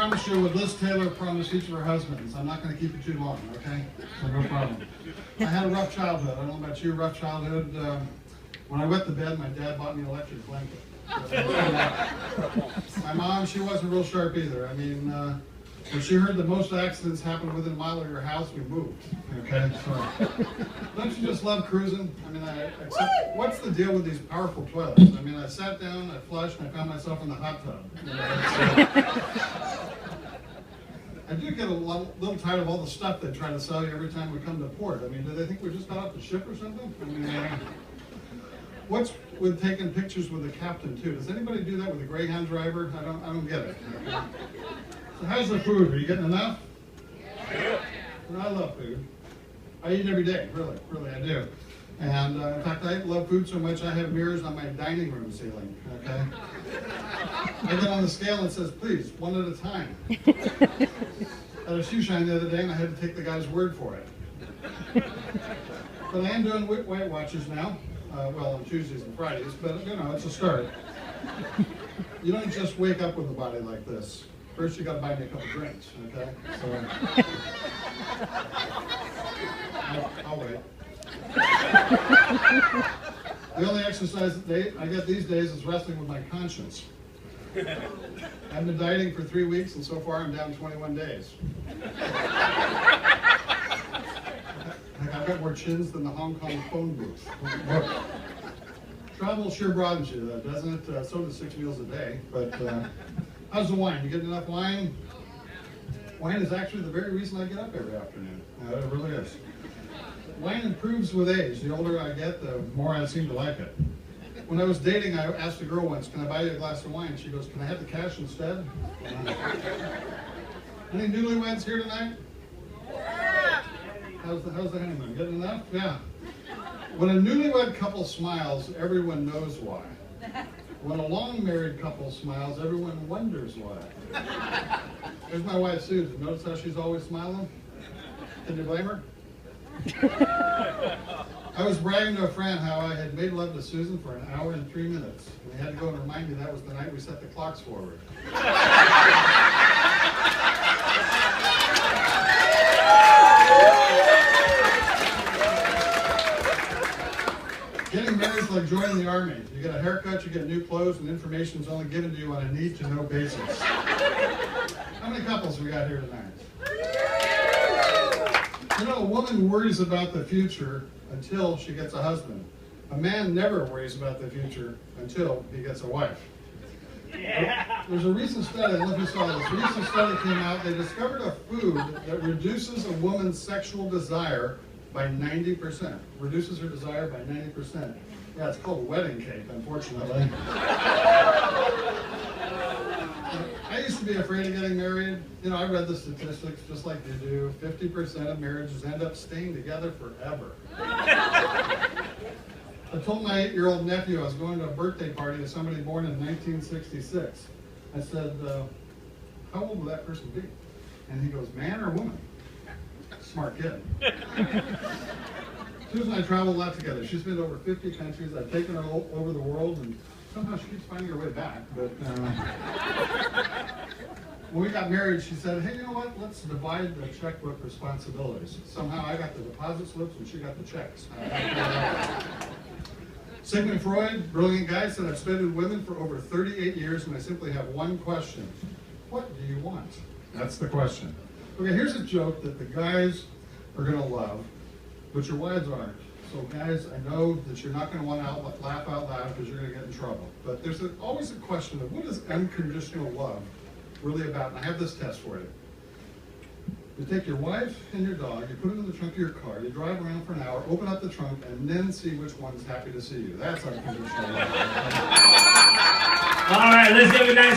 promise you what Liz Taylor promised each of her husbands. I'm not going to keep you too long, okay? So no problem. I had a rough childhood. I don't know about you, rough childhood. When I wet the bed, my dad bought me an electric blanket. My mom, she wasn't real sharp either. I mean, when she heard that most accidents happen within a mile of your house, we moved. Okay, so don't you just love cruising? I mean, what's the deal with these powerful toilets? I mean, I sat down, I flushed, and I found myself in the hot tub. You know, I do get a little tired of all the stuff they try to sell you every time we come to port. I mean, do they think we just got off the ship or something? I mean, what's with taking pictures with the captain too? Does anybody do that with a Greyhound driver? I don't get it. Okay. So how's the food? Are you getting enough? Yeah. I love food. I eat every day, really I do. And in fact, I love food so much I have mirrors on my dining room ceiling, okay? I get on the scale and it says, please, one at a time. I had a shoe shine the other day and I had to take the guy's word for it. But I am doing Weight Watchers now. Well, on Tuesdays and Fridays, but you know, it's a start. You don't just wake up with a body like this. First, you got to buy me a couple drinks, okay? So, I'll wait. The only exercise that I get these days is wrestling with my conscience. I've been dieting for 3 weeks, and so far I'm down 21 days. I've got more chins than the Hong Kong phone booth. Travel sure broadens you, doesn't it? So does 6 meals a day. But how's the wine? You getting enough wine? Wine is actually the very reason I get up every afternoon. It really is. Wine improves with age. The older I get, the more I seem to like it. When I was dating, I asked a girl once, can I buy you a glass of wine? She goes, can I have the cash instead? Any newlyweds here tonight? How's the honeymoon? Getting enough? Yeah. When a newlywed couple smiles, everyone knows why. When a long-married couple smiles, everyone wonders why. There's my wife, Susan. Notice how she's always smiling? Can you blame her? I was bragging to a friend how I had made love to Susan for 1 hour and 3 minutes. And he had to go and remind me that was the night we set the clocks forward. Getting married is like joining the army. You get a haircut, you get new clothes, and information is only given to you on a need-to-know basis. How many couples have we got here tonight? You know, a woman worries about the future until she gets a husband. A man never worries about the future until he gets a wife. Yeah. There's a recent study, I don't know if you saw this, a recent study came out, they discovered a food that reduces a woman's sexual desire by 90%. Reduces her desire by 90%. Yeah, it's called wedding cake, unfortunately. I used to be afraid of getting married. You know, I read the statistics just like you do. 50% of marriages end up staying together forever. I told my 8-year-old nephew I was going to a birthday party of somebody born in 1966. I said, how old will that person be? And he goes, man or woman? Smart kid. Susan and I travel a lot together. She's been to over 50 countries. I've taken her all over the world, and somehow she keeps finding her way back. But when we got married, she said, hey, you know what? Let's divide the checkbook responsibilities. Somehow I got the deposit slips and she got the checks. Sigmund Freud, brilliant guy, said, I've studied women for over 38 years and I simply have one question. What do you want? That's the question. Okay, here's a joke that the guys are going to love, but your wives aren't. So guys, I know that you're not going to want to laugh out loud because you're going to get in trouble. But there's always a question of what is unconditional love really about? And I have this test for you. You take your wife and your dog, you put them in the trunk of your car, you drive around for an hour, open up the trunk, and then see which one's happy to see you. That's unconditional love. All right, let's give it a nice